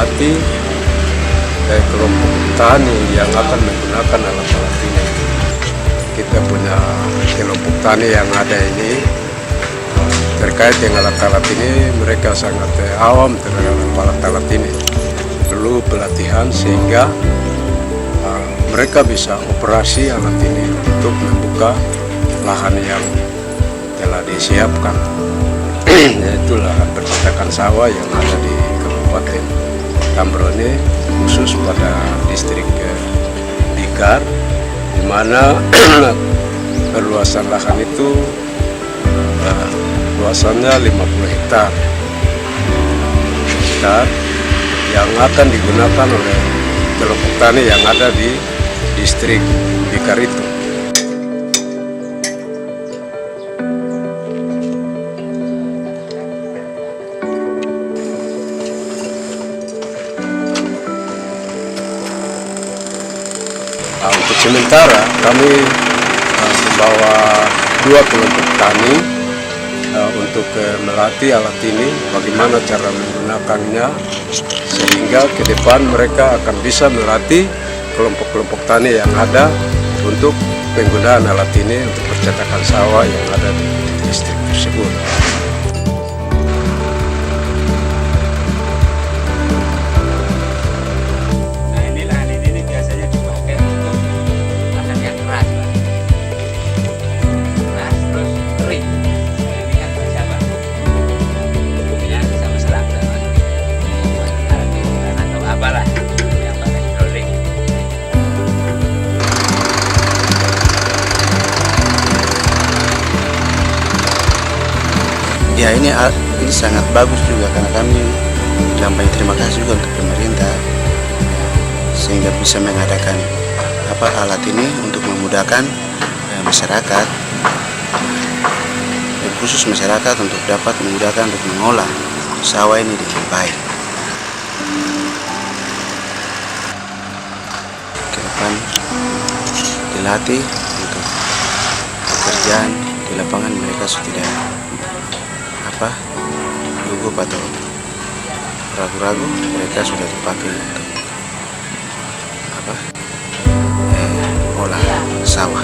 melatih kelompok tani yang akan menggunakan alat-alat ini. Kita punya kelompok tani yang ada ini terkait dengan alat-alat ini, mereka sangat awam terhadap alat-alat ini. Perlu pelatihan sehingga mereka bisa operasi alat ini untuk membuka lahan yang telah disiapkan, yaitu lahan percetakan sawah yang ada di Kabupaten Tambrone, khusus pada distrik Blitar, di mana perluasan lahan itu luasannya 50 hektar yang akan digunakan oleh kelompok tani yang ada di distrik Blitar itu. Untuk sementara kami membawa 2 kelompok tani untuk melatih alat ini, bagaimana cara menggunakannya, sehingga ke depan mereka akan bisa melatih kelompok-kelompok tani yang ada untuk penggunaan alat ini untuk percetakan sawah yang ada di distrik tersebut. Ya, ini sangat bagus juga, karena kami menyampaikan terima kasih juga untuk pemerintah sehingga bisa mengadakan alat ini untuk memudahkan masyarakat, khusus masyarakat untuk dapat memudahkan untuk mengolah sawah ini dengan baik. Ke depan dilatih untuk pekerjaan di lapangan, mereka sudah tidak gugup atau ragu-ragu, mereka sudah dipakai untuk olah sawah.